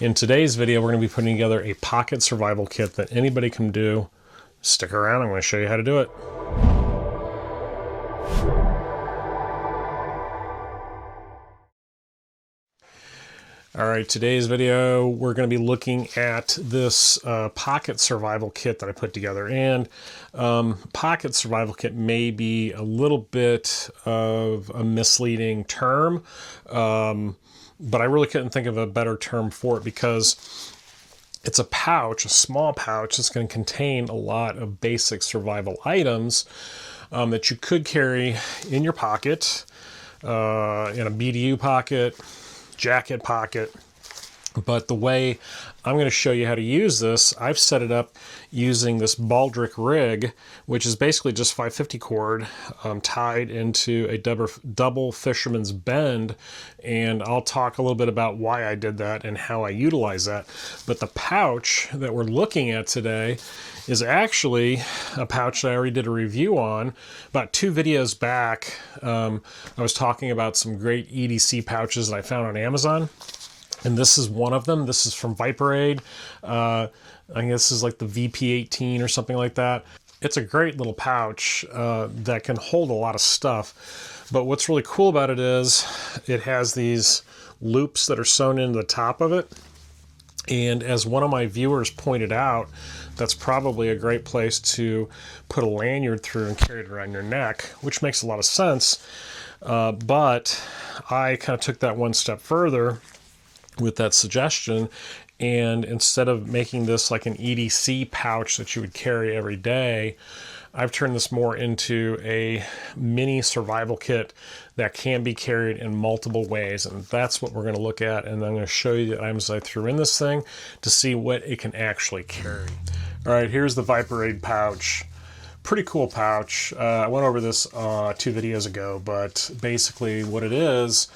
In today's video, we're going to be putting together a pocket survival kit that anybody can do. Stick around, I'm going to show you how to do it. Alright, today's video, we're going to be looking at this pocket survival kit that I put together. And pocket survival kit may be a little bit of a misleading term, but I really couldn't think of a better term for it because it's a pouch, a small pouch that's going to contain a lot of basic survival items that you could carry in your pocket, in a BDU pocket, jacket pocket. But the way I'm going to show you how to use this, I've set it up using this baldric rig, which is basically just 550 cord tied into a double fisherman's bend. And I'll talk a little bit about why I did that and how I utilize that. But the pouch that we're looking at today is actually a pouch that I already did a review on about 2 videos back. I was talking about some great EDC pouches that I found on Amazon. And this is one of them. This is from Viperade. I think this is like the VP18 or something like that. It's a great little pouch that can hold a lot of stuff. But what's really cool about it is it has these loops that are sewn into the top of it. And as one of my viewers pointed out, that's probably a great place to put a lanyard through and carry it around your neck, which makes a lot of sense. But I kind of took that one step further with that suggestion, and instead of making this like an EDC pouch that you would carry every day, I've turned this more into a mini survival kit that can be carried in multiple ways, and that's what we're going to look at. And I'm going to show you the items I threw in this thing to see what it can actually carry. All right, here's the Viperade pouch. Pretty cool pouch. I went over this 2 videos ago, but basically what it is,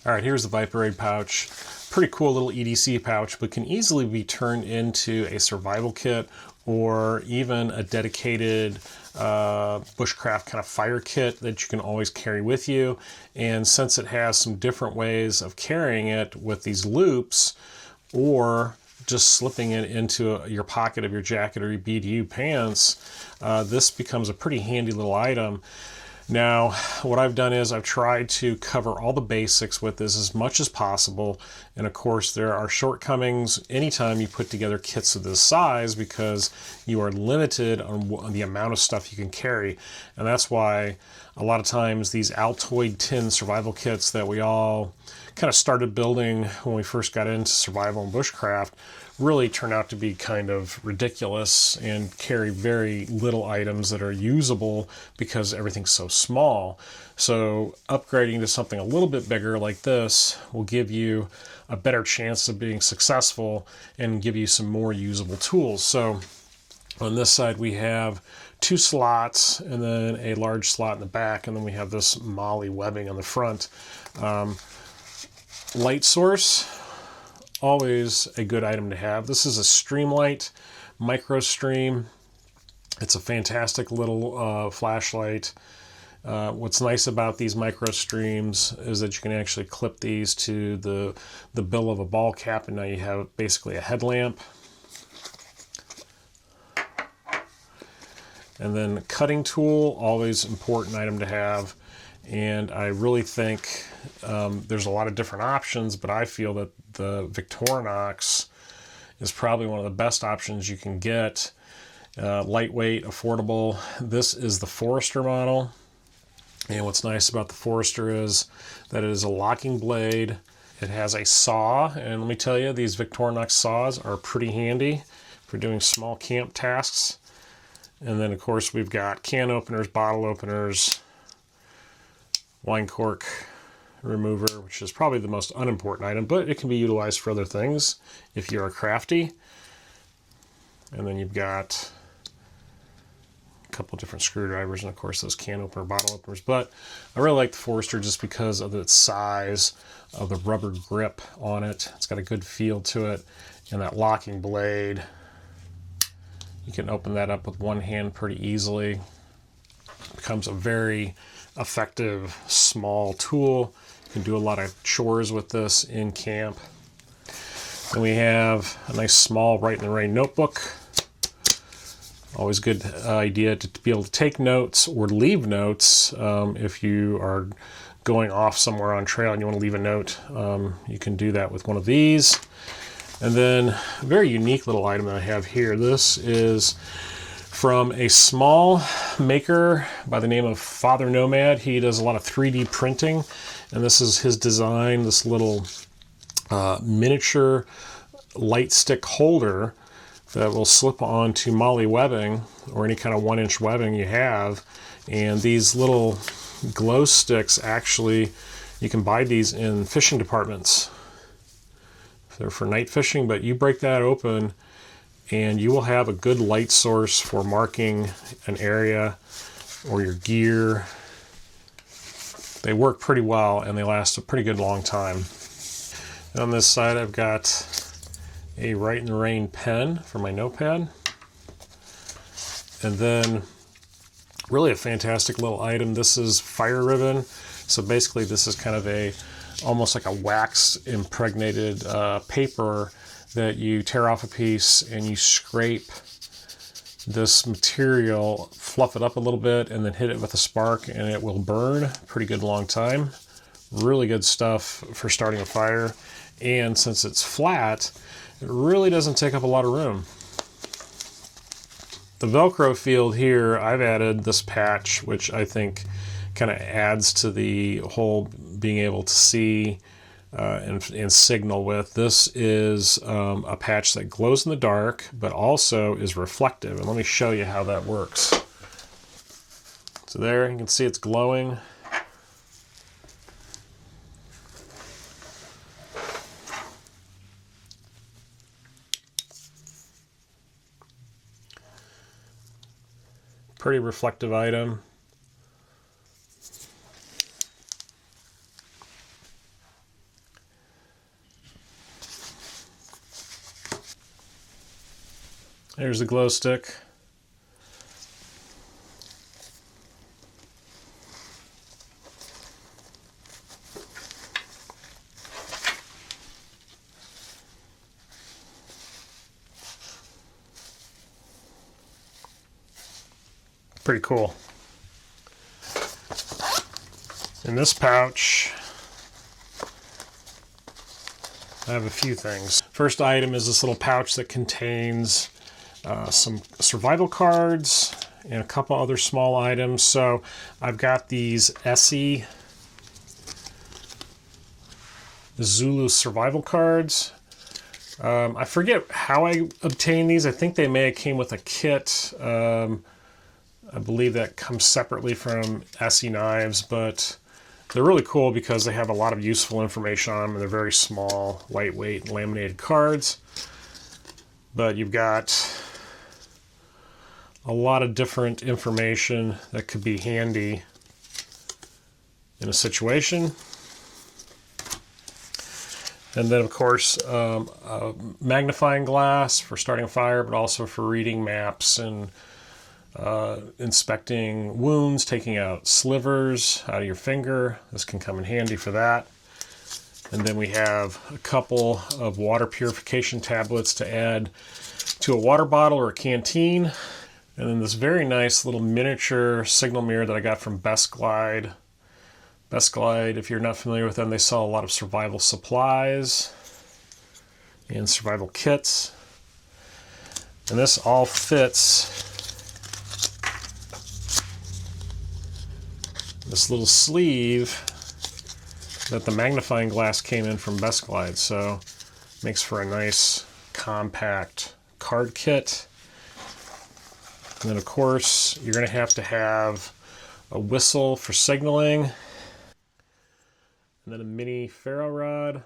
all right, here's the Viperade pouch. Pretty cool little EDC pouch, but can easily be turned into a survival kit or even a dedicated bushcraft kind of fire kit that you can always carry with you. And since it has some different ways of carrying it with these loops, or just slipping it into your pocket of your jacket or your BDU pants, this becomes a pretty handy little item. Now, what I've done is I've tried to cover all the basics with this as much as possible. And of course, there are shortcomings anytime you put together kits of this size because you are limited on the amount of stuff you can carry. And that's why a lot of times these Altoid tin survival kits that we all kind of started building when we first got into survival and bushcraft really turn out to be kind of ridiculous and carry very little items that are usable because everything's so small. So upgrading to something a little bit bigger like this will give you a better chance of being successful and give you some more usable tools. So on this side we have 2 slots and then a large slot in the back, and then we have this MOLLE webbing on the front. Light source, always a good item to have. This is a Streamlight Microstream. It's a fantastic little flashlight. What's nice about these Microstreams is that you can actually clip these to the bill of a ball cap, and now you have basically a headlamp. And then cutting tool, always important item to have. And I really think there's a lot of different options, but I feel that the Victorinox is probably one of the best options you can get. Lightweight, affordable. This is the Forester model. And what's nice about the Forester is that it is a locking blade. It has a saw, and let me tell you, these Victorinox saws are pretty handy for doing small camp tasks. And then of course we've got can openers, bottle openers, wine cork remover, which is probably the most unimportant item, but it can be utilized for other things if you're crafty. And then you've got a couple different screwdrivers and of course those can opener, bottle openers. But I really like the Forester just because of its size, of the rubber grip on it. It's got a good feel to it, and that locking blade, you can open that up with one hand pretty easily. It becomes a very effective small tool. You can do a lot of chores with this in camp. Then we have a nice small Write in the Rain notebook. Always good idea to be able to take notes or leave notes if you are going off somewhere on trail and you want to leave a note. You can do that with one of these. And then a very unique little item that I have here. This is from a small maker by the name of Father Nomad. He does a lot of 3D printing, and this is his design, this little miniature light stick holder that will slip onto molly webbing or any kind of 1-inch webbing you have. And these little glow sticks, actually, you can buy these in fishing departments. They're for night fishing, but you break that open and you will have a good light source for marking an area or your gear. They work pretty well and they last a pretty good long time. And on this side I've got a Write in the Rain pen for my notepad. And then really a fantastic little item. This is fire ribbon. So basically this is kind of almost like a wax impregnated paper that you tear off a piece and you scrape this material, fluff it up a little bit, and then hit it with a spark and it will burn pretty good long time. Really good stuff for starting a fire. And since it's flat, it really doesn't take up a lot of room. The Velcro field here, I've added this patch, which I think kind of adds to the whole being able to see and signal with. This is a patch that glows in the dark, but also is reflective. And let me show you how that works. So there, you can see it's glowing. Pretty reflective item. There's the glow stick. Pretty cool. In this pouch, I have a few things. First item is this little pouch that contains some survival cards and a couple other small items. So I've got these ESEE Zulu survival cards. I forget how I obtained these. I think they may have came with a kit. I believe that comes separately from ESEE knives, but they're really cool because they have a lot of useful information on them, and they're very small, lightweight, laminated cards. But you've got a lot of different information that could be handy in a situation. And then, of course, a magnifying glass for starting a fire, but also for reading maps and inspecting wounds, taking out slivers out of your finger. This can come in handy for that. And then we have a couple of water purification tablets to add to a water bottle or a canteen. And then this very nice little miniature signal mirror that I got from Best Glide. Best Glide, if you're not familiar with them, they sell a lot of survival supplies and survival kits. And this all fits this little sleeve that the magnifying glass came in from Best Glide. So makes for a nice compact card kit. And then of course you're going to have a whistle for signaling, and then a mini ferro rod.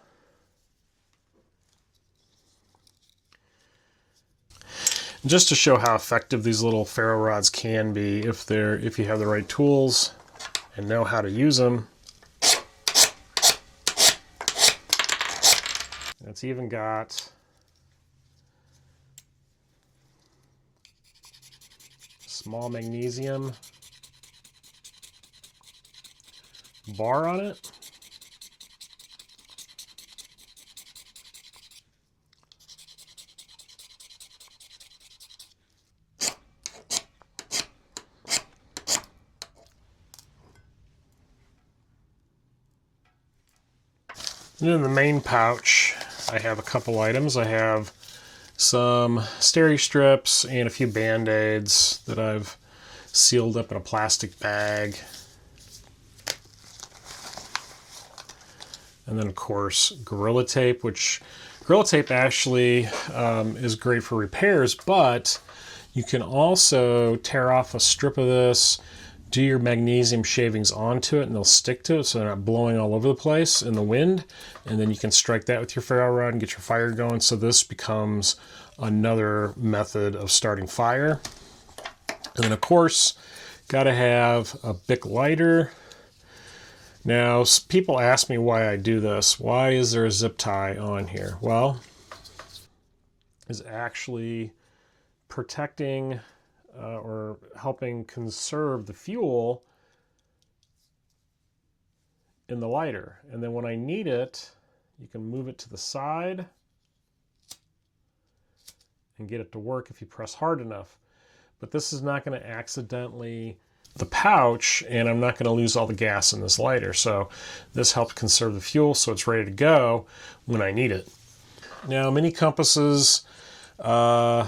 Just to show how effective these little ferro rods can be if you have the right tools and know how to use them. It's even got small magnesium bar on it. And in the main pouch, I have a couple items. I have some steri strips and a few band-aids that I've sealed up in a plastic bag. And then, of course, Gorilla Tape, which Gorilla Tape actually is great for repairs, but you can also tear off a strip of this, do your magnesium shavings onto it, and they'll stick to it so they're not blowing all over the place in the wind. And then you can strike that with your ferro rod and get your fire going. So this becomes another method of starting fire. And then, of course, got to have a Bic lighter. Now, people ask me why I do this. Why is there a zip tie on here? Well, it's actually protecting or helping conserve the fuel in the lighter. And then when I need it, you can move it to the side and get it to work if you press hard enough. But this is not going to accidentally the pouch, and I'm not going to lose all the gas in this lighter. So this helps conserve the fuel so it's ready to go when I need it. Now, mini compasses, they're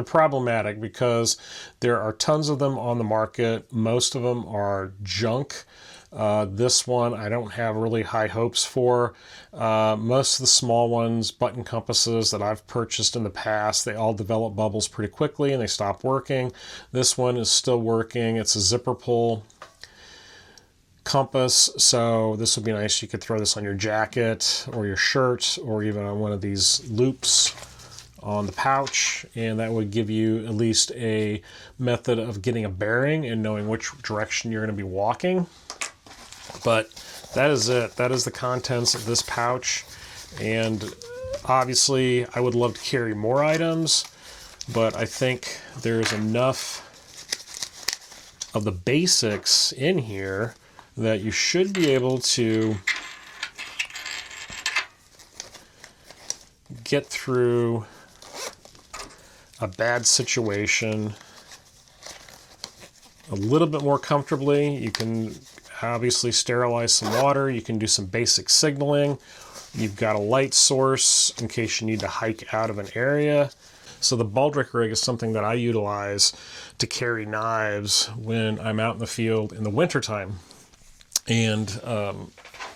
problematic because there are tons of them on the market. Most of them are junk. This one I don't have really high hopes for. Most of the small ones, button compasses that I've purchased in the past, they all develop bubbles pretty quickly and they stop working. This one is still working. It's a zipper pull compass, so this would be nice. You could throw this on your jacket or your shirt or even on one of these loops on the pouch, and that would give you at least a method of getting a bearing and knowing which direction you're going to be walking. But that is it. That is the contents of this pouch. And obviously I would love to carry more items, but I think there's enough of the basics in here that you should be able to get through a bad situation a little bit more comfortably. You can obviously sterilize some water. You can do some basic signaling. You've got a light source in case you need to hike out of an area. So the baldric rig is something that I utilize to carry knives when I'm out in the field in the wintertime. And I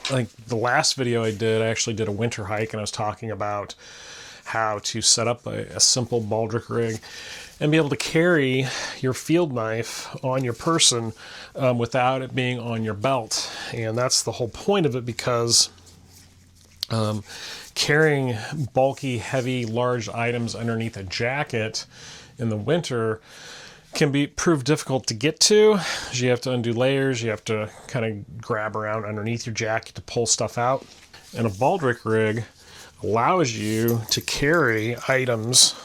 think the last video I did, I actually did a winter hike, and I was talking about how to set up a simple baldric rig and be able to carry your field knife on your person without it being on your belt. And that's the whole point of it, because carrying bulky, heavy, large items underneath a jacket in the winter can prove difficult to get to. You have to undo layers, you have to kind of grab around underneath your jacket to pull stuff out. And a baldric rig allows you to carry items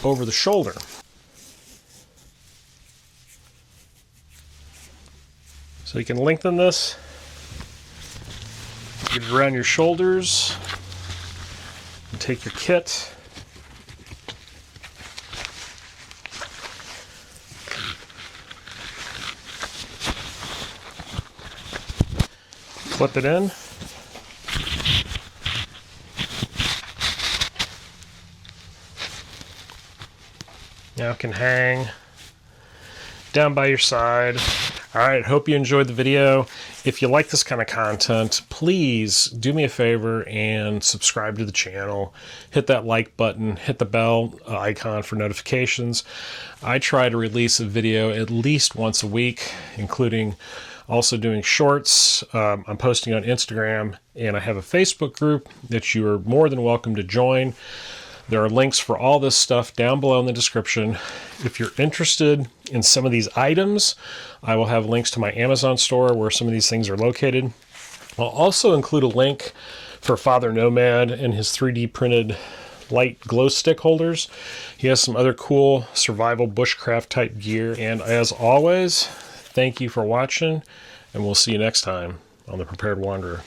over the shoulder. So you can lengthen this, get it around your shoulders, and take your kit. Flip it in. Now it can hang down by your side. Alright, hope you enjoyed the video. If you like this kind of content, please do me a favor and subscribe to the channel. Hit that like button, hit the bell icon for notifications. I try to release a video at least once a week, including also doing shorts. I'm posting on Instagram, and I have a Facebook group that you are more than welcome to join. There are links for all this stuff down below in the description. If you're interested in some of these items, I will have links to my Amazon store where some of these things are located. I'll also include a link for Father Nomad and his 3D printed light glow stick holders. He has some other cool survival bushcraft type gear. And as always, thank you for watching, and we'll see you next time on The Prepared Wanderer.